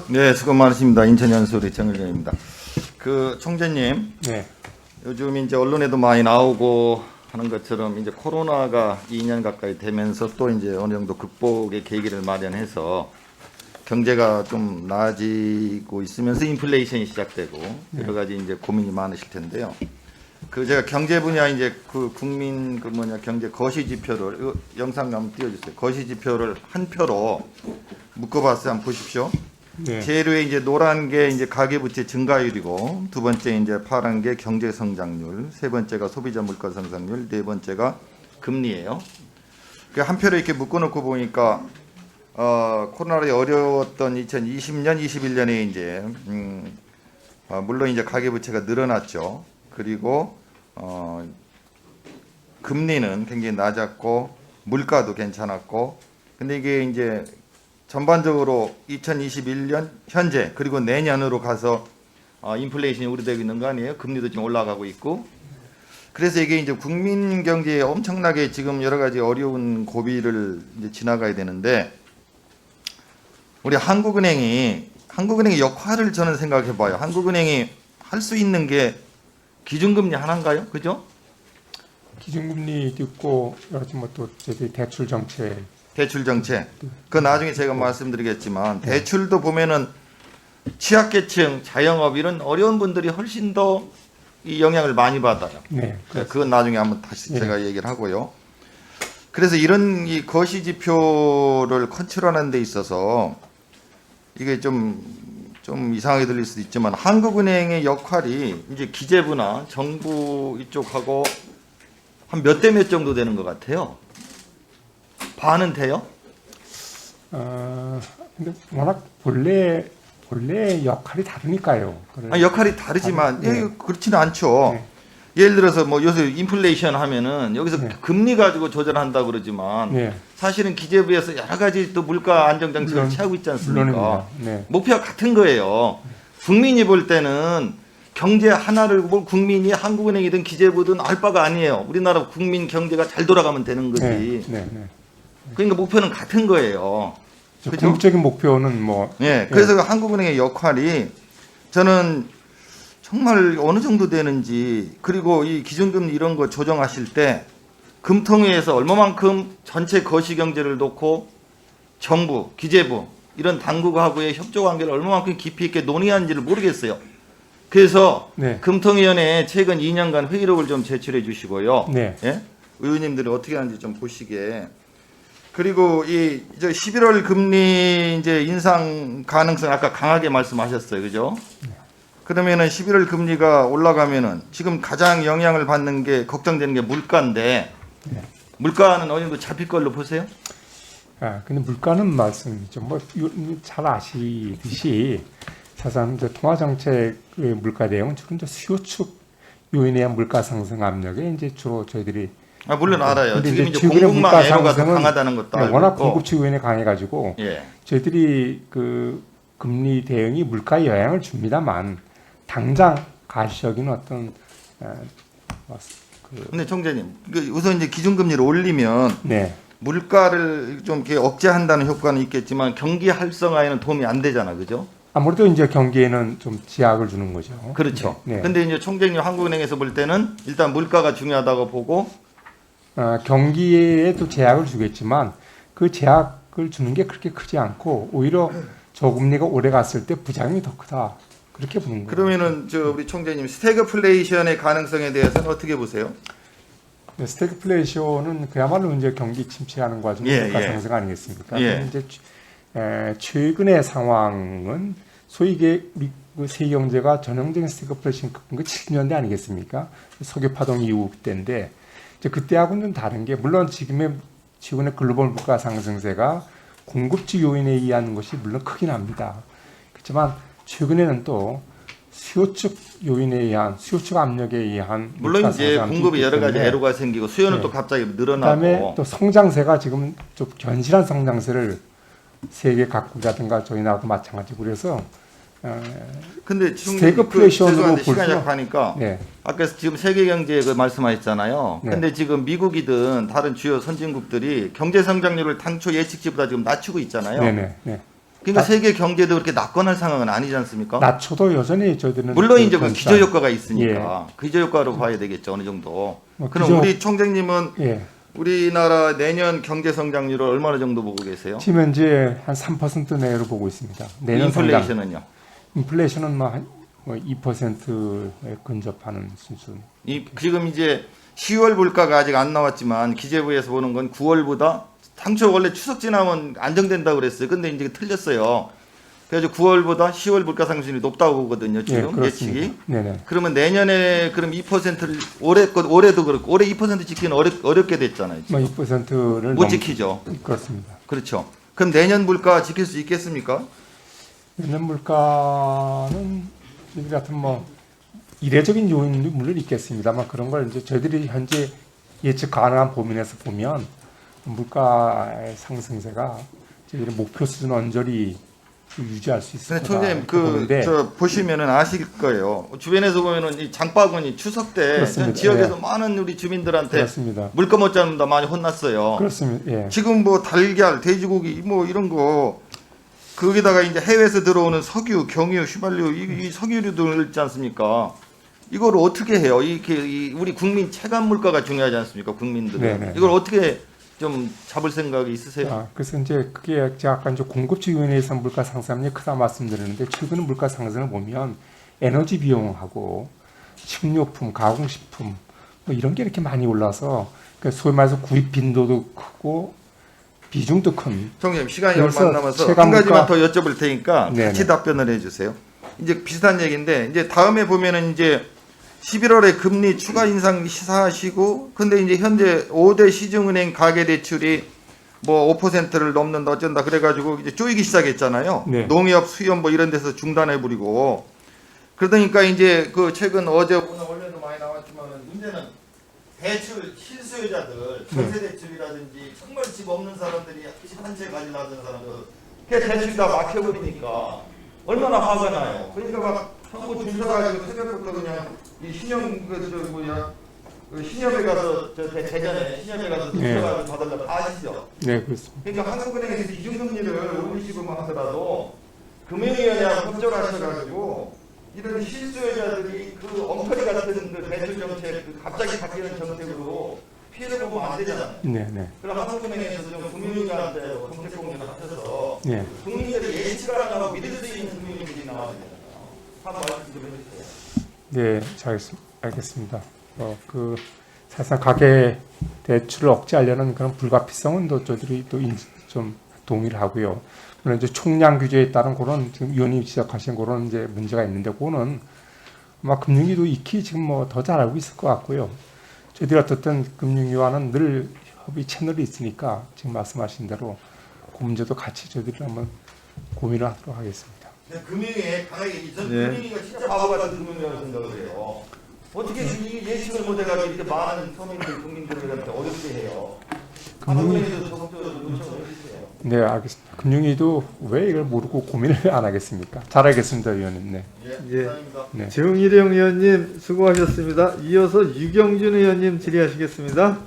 네, 수고 많으십니다. 인천 연수리 정일영입니다. 그 총재님, 네. 요즘 이제 언론에도 많이 나오고 하는 것처럼 이제 코로나가 2년 가까이 되면서 또 이제 어느 정도 극복의 계기를 마련해서 경제가 좀 나아지고 있으면서 인플레이션이 시작되고 여러 가지 이제 고민이 많으실 텐데요. 그 제가 경제 분야 이제 그 국민 그 뭐냐 경제 거시 지표를 이거 영상 한번 띄워주세요. 거시 지표를 한 표로 묶어봤어요. 한번 보십시오. 네. 제일 위에 이제 노란 게 이제 가계부채 증가율이고 두 번째 이제 파란 게 경제 성장률, 세 번째가 소비자 물가 상승률, 네 번째가 금리예요. 그 한 표를 이렇게 묶어놓고 보니까 코로나로 어려웠던 2020년, 21년에 이제 물론 이제 가계부채가 늘어났죠. 그리고 금리는 굉장히 낮았고 물가도 괜찮았고, 근데 이게 이제 전반적으로 2021년 현재 그리고 내년으로 가서 인플레이션이 우려되고 있는 거 아니에요? 금리도 지금 올라가고 있고. 그래서 이게 이제 국민 경제에 엄청나게 지금 여러 가지 어려운 고비를 이제 지나가야 되는데, 우리 한국은행의 역할을 저는 생각해 봐요. 한국은행이 할 수 있는 게 기준금리 하나인가요? 그죠? 기준금리도 있고 여러 가지 뭐또 저희 대출 정책. 대출 정책. 그 나중에 제가 말씀드리겠지만 대출도 보면은 취약계층, 자영업 이런 어려운 분들이 훨씬 더 이 영향을 많이 받아요. 네. 그건 나중에 한번 다시 제가 얘기를 하고요. 그래서 이런 이 거시 지표를 컨트롤하는 데 있어서 이게 좀 이상하게 들릴 수도 있지만 한국은행의 역할이 이제 기재부나 정부 이쪽하고 한 몇 대 몇 정도 되는 것 같아요. 반은 돼요? 근데 워낙 본래 역할이 다르니까요. 아니, 역할이 다르지만 네. 그렇지는 않죠. 네. 예를 들어서 뭐 요새 인플레이션 하면은 여기서 네. 금리 가지고 조절한다 그러지만 네. 사실은 기재부에서 여러 가지 또 물가 안정 정책을 물론, 취하고 있지 않습니까? 물론입니다. 네. 목표가 같은 거예요. 국민이 볼 때는 경제 하나를 볼 국민이 한국은행이든 기재부든 알 바가 아니에요. 우리나라 국민 경제가 잘 돌아가면 되는 거지. 네. 그러니까 목표는 같은 거예요. 그죠? 궁극적인 목표는 뭐. 예, 그래서 한국은행의 역할이 저는 정말 어느 정도 되는지, 그리고 이 기준금리 이런 거 조정하실 때 금통위에서 얼마만큼 전체 거시경제를 놓고 정부, 기재부 이런 당국하고의 협조 관계를 얼마만큼 깊이 있게 논의하는지를 모르겠어요. 그래서 네. 금통위원회에 최근 2년간 회의록을 좀 제출해 주시고요. 네. 예? 의원님들이 어떻게 하는지 좀 보시게. 그리고 이제 11월 금리 이제 인상 가능성 아까 강하게 말씀하셨어요, 그죠? 그러면은 11월 금리가 올라가면은 지금 가장 영향을 받는 게 걱정되는 게 물가인데, 네. 물가는 어느 정도 잡힐 걸로 보세요? 근데 물가는 말씀이죠. 뭐 잘 아시듯이 사실은 이제 통화 정책의 물가 대응은 주로 이제 수요 측 요인에 의한 물가 상승 압력에 이제 주로 저희들이 물론 알아요. 근데 지금 이제 최근에 공급망 물가 애로가 더 상승은 강하다는 것도 알고 워낙 있고. 공급 측 요인에 강해가지고 예. 저희들이 그 금리 대응이 물가에 영향을 줍니다만 당장 가시적인 어떤 근데 총재님, 우선 이제 기준금리를 올리면 네. 물가를 좀 이렇게 억제한다는 효과는 있겠지만 경기 활성화에는 도움이 안 되잖아, 그죠? 아무래도 이제 경기에는 좀 제약을 주는 거죠. 그렇죠. 네. 근데 이제 총재님 한국은행에서 볼 때는 일단 물가가 중요하다고 보고, 경기에도 제약을 주겠지만 그 제약을 주는 게 그렇게 크지 않고 오히려 저금리가 오래 갔을 때 부작용이 더 크다. 그렇게 보는 거예요. 그러면은 우리 총재님 스태그플레이션의 가능성에 대해서는 어떻게 보세요? 네, 스태그플레이션은 그야말로 이제 경기 침체하는 과정의 예, 물가 예. 상승 아니겠습니까? 예. 이제 최근의 상황은 소위 이게 그 세계 경제가 전형적인 스태그플레이션 겪은 게 70년대 아니겠습니까? 석유 파동 이후 때인데 이제 그때하고는 좀 다른 게 물론 지금의 글로벌 물가 상승세가 공급지 요인에 의한 것이 물론 크긴 합니다. 그렇지만 최근에는 또 수요 측 요인에 의한 수요 측 압력에 의한 물론 이제 공급에 여러 가지 때문에 애로가 생기고 수요는 네. 또 갑자기 그다음에 늘어나고. 또 성장세가 지금 좀 견실한 성장세를 세계 각국이라든가 저희 나라도 마찬가지고 그래서 근데 총재님 스태그플레이션으로 죄송한데 볼 시간이 수는- 약하니까 네, 아까 지금 세계 경제 그 말씀하셨잖아요. 네. 근데 지금 미국이든 다른 주요 선진국들이 경제 성장률을 당초 예측치보다 지금 낮추고 있잖아요. 네. 그러니까 세계 경제도 그렇게 낙관할 상황은 아니지 않습니까? 낮춰도 여전히 저희들은 물론 이제 그 변사- 기저 효과가 있으니까 기저 효과로 봐야 되겠죠 어느 정도. 뭐 그럼 기저- 우리 총장님은 예. 우리나라 내년 경제 성장률을 얼마나 정도 보고 계세요? 지금 현재 한 3% 내외로 보고 있습니다. 내년 성장. 인플레이션은요? 인플레이션은 뭐 2%에 근접하는 수준. 지금 이제 10월 물가가 아직 안 나왔지만 기재부에서 보는 건 9월보다 당초 원래 추석 지나면 안정된다고 그랬어요. 근데 이제 틀렸어요. 그래서 9월보다 10월 물가 상승률이 높다고 보거든요. 지금 예측이. 네네. 그러면 내년에 그럼 2%를 올해도 그렇고 올해 2% 지키기는 어렵게 됐잖아요. 뭐 2%를 못 지키죠. 그렇습니다. 그렇죠. 그럼 내년 물가 지킬 수 있겠습니까? 내년 물가는 저희들 같은 뭐 이례적인 요인도 물론 있겠습니다만 그런 걸 이제 저희들이 현재 예측 가능한 범위 내에서 보면 물가의 상승세가 저희들의 목표 수준 언저리 유지할 수 있을 거다. 총장님 보는데 저 보시면은 아실 거예요. 주변에서 보면은 이 장바구니 추석 때 그렇습니다. 지역에서 많은 우리 주민들한테 그렇습니다. 물가 못 잡는다 많이 혼났어요. 그렇습니다. 예. 지금 뭐 달걀, 돼지고기 뭐 이런 거 거기다가 이제 해외에서 들어오는 석유, 경유, 휘발유 이 석유류들 있지 않습니까? 이걸 어떻게 해요? 우리 국민 체감 물가가 중요하지 않습니까? 국민들은 네네. 이걸 어떻게 좀 잡을 생각이 있으세요? 그래서 이제 그게 제가 아까 이제 공급지 요인에서 물가 상승이 크다 말씀드렸는데 최근 물가 상승을 보면 에너지 비용하고 식료품, 가공식품 뭐 이런 게 이렇게 많이 올라서 그러니까 소위 말해서 구입 빈도도 크고 비중도 큰. 총장님 시간이 얼마 안 그래서 남아서 체감 한 가지만 물가- 더 여쭤볼 테니까 네네. 같이 답변을 해주세요. 이제 비슷한 얘기인데 이제 다음에 보면은 이제 11월에 금리 추가 인상 시사하시고 근데 이제 현재 5대 시중은행 가계대출이 뭐 5%를 넘는다 어쩐다 그래가지고 이제 쪼이기 시작했잖아요. 네. 농협, 수협 뭐 이런 데서 중단해버리고 그러니까 이제 그 최근 어제 오늘 원래도 많이 나왔지만 문제는 대출 실수요자들 전세대출이라든지 정말 집 없는 사람들이 집 한 채 가지려 하는 사람들 그 대출이 다 막혀버리니까 얼마나 화가 나요. 그러니까 막 정부 줄 서가지고 새벽부터 그냥 이 신용 그 신협에 가서 저 대전에 신협에 가서 줄 네. 서가지고 받으려고 다 아시죠. 네, 그렇습니다. 그러니까 한국은행에서 기준금리를 올리시고만 하더라도 금융위원회하고 협조를 하셔가지고 이런 실수요자들이 그 엉터리 같은 그 대출 정책 그 갑자기 바뀌는 정책으로 피해를 보면 안 되잖아요. 네, 네. 그럼 한국은행에서 좀 금융위원회한테 정책 공개를 하셔서 네. 국민들이 예측을 안 하고 믿을 수 있는 금융위원회가 나와야 되잖아요. 한번 말씀 좀 해주세요. 네, 잘 알겠습니다. 그 사실상 가계 대출을 억제하려는 그런 불가피성은 또 저희들이 또 좀 동의를 하고요. 물론 이제 총량 규제에 따른 그런 지금 위원님 지적하신 그런 이제 문제가 있는데 그거는 아마 금융위도 익히 지금 뭐 더 잘 알고 있을 것 같고요. 저희들이 어떻든 금융위와는 늘 협의 채널이 있으니까 지금 말씀하신 대로 그 문제도 같이 저희들이 한번 고민을 하도록 하겠습니다. 금융위에 강하게 전 네. 금융위가 진짜 바보 같은 금융위라고 생각을 해요. 어떻게 이 예측을 못해가지고 이렇게 많은 서민들 국민들한테 어렵게 해요. 한국은행에서 적극적으로 요청을 해주세요. 네, 알겠습니다. 금융위도 왜 이걸 모르고 고민을 안 하겠습니까? 잘 알겠습니다, 위원님. 네. 예. 감사합니다. 네. 정일영 의원님 수고하셨습니다. 이어서 유경준 의원님 질의하시겠습니다.